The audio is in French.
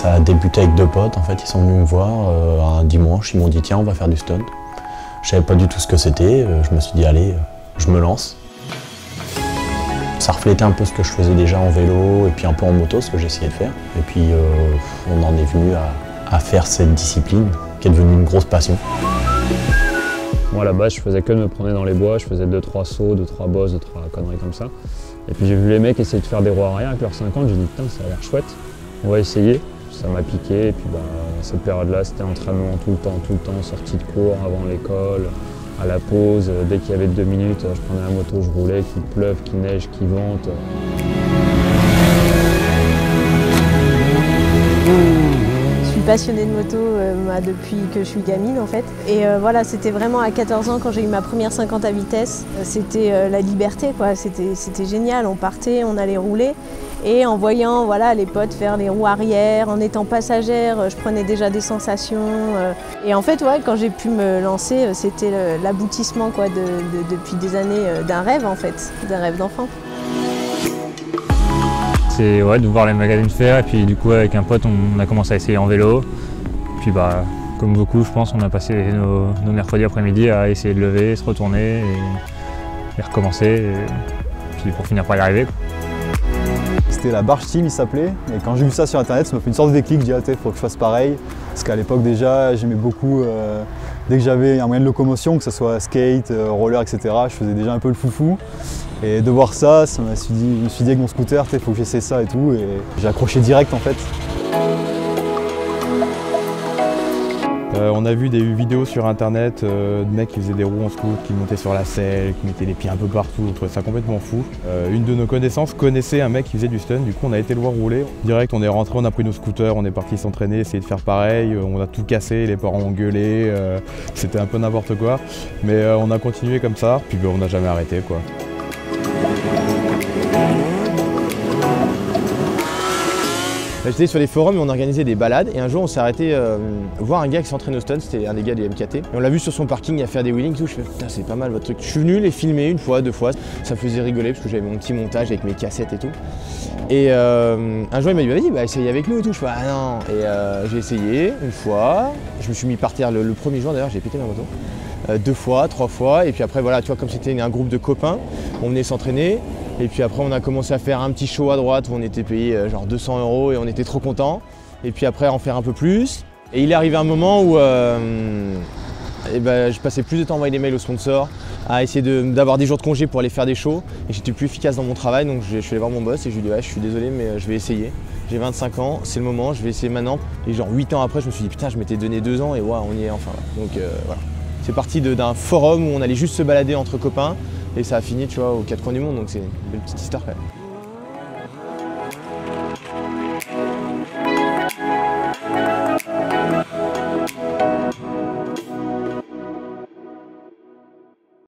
Ça a débuté avec 2 potes, en fait, ils sont venus me voir un dimanche, ils m'ont dit tiens on va faire du stunt. Je savais pas du tout ce que c'était, je me suis dit allez, je me lance. Ça reflétait un peu ce que je faisais déjà en vélo et puis un peu en moto, ce que j'essayais de faire. Et puis on en est venu à faire cette discipline qui est devenue une grosse passion. Moi à la base je faisais que de me promener dans les bois, je faisais 2-3 sauts, 2-3 bosses, 2-3 conneries comme ça. Et puis j'ai vu les mecs essayer de faire des roues arrière avec leurs 50, j'ai dit putain ça a l'air chouette, on va essayer. Ça m'a piqué et puis cette période-là c'était entraînement tout le temps, sortie de cours avant l'école, à la pause, dès qu'il y avait 2 minutes, je prenais la moto, je roulais, qu'il pleuve, qu'il neige, qu'il vente. Je suis passionnée de moto depuis que je suis gamine en fait. Et voilà, c'était vraiment à 14 ans quand j'ai eu ma première 50 à vitesse. C'était la liberté quoi, c'était génial, on partait, on allait rouler. Et en voyant voilà, les potes faire les roues arrière, en étant passagère, je prenais déjà des sensations. Et en fait, ouais, quand j'ai pu me lancer, c'était l'aboutissement quoi, depuis des années d'un rêve en fait, d'un rêve d'enfant. C'est ouais, de voir les magazines faire et puis du coup avec un pote on a commencé à essayer en vélo. Puis comme beaucoup je pense on a passé nos mercredis après-midi à essayer de lever, se retourner et recommencer. Et puis pour finir par y arriver. C'était la Barge Team, il s'appelait, et quand j'ai vu ça sur internet, ça m'a fait une sorte de déclic, j'ai dit il faut que je fasse pareil, parce qu'à l'époque déjà, j'aimais beaucoup, dès que j'avais un moyen de locomotion, que ce soit skate, roller, etc., je faisais déjà un peu le foufou, et de voir ça, je me suis dit avec mon scooter, il faut que j'essaie ça et tout, et j'ai accroché direct en fait. On a vu des vidéos sur internet de mecs qui faisaient des roues en scoot, qui montaient sur la selle, qui mettaient les pieds un peu partout, on trouvait ça complètement fou. Une de nos connaissances connaissait un mec qui faisait du stunt, du coup on a été le voir rouler. Direct on est rentré, on a pris nos scooters, on est parti s'entraîner, essayer de faire pareil, on a tout cassé, les parents ont gueulé, c'était un peu n'importe quoi. Mais on a continué comme ça, puis on n'a jamais arrêté quoi. J'étais sur les forums et on organisait des balades et un jour on s'est arrêté voir un gars qui s'entraîne au stunt, c'était un des gars des MKT. Et on l'a vu sur son parking à faire des wheelings et tout, je fais putain c'est pas mal votre truc. Je suis venu les filmer 1 fois, 2 fois, ça me faisait rigoler parce que j'avais mon petit montage avec mes cassettes et tout. Et un jour il m'a dit vas-y essaye avec nous et tout, je fais ah non. Et j'ai essayé 1 fois, je me suis mis par terre le premier jour d'ailleurs, j'ai pété ma moto. 2 fois, 3 fois et puis après voilà tu vois comme c'était un groupe de copains, on venait s'entraîner. Et puis après on a commencé à faire un petit show à droite où on était payé genre 200 € et on était trop contents. Et puis après en faire un peu plus. Et il est arrivé un moment où je passais plus de temps à envoyer des mails aux sponsors, à essayer d'avoir des jours de congé pour aller faire des shows. Et j'étais plus efficace dans mon travail donc je suis allé voir mon boss et je lui ai dit ouais je suis désolé mais je vais essayer. J'ai 25 ans, c'est le moment, je vais essayer maintenant. Et genre 8 ans après je me suis dit putain je m'étais donné 2 ans et ouais on y est enfin. Donc voilà. C'est parti d'un forum où on allait juste se balader entre copains. Et ça a fini tu vois, aux 4 coins du monde, donc c'est une belle petite histoire quand même.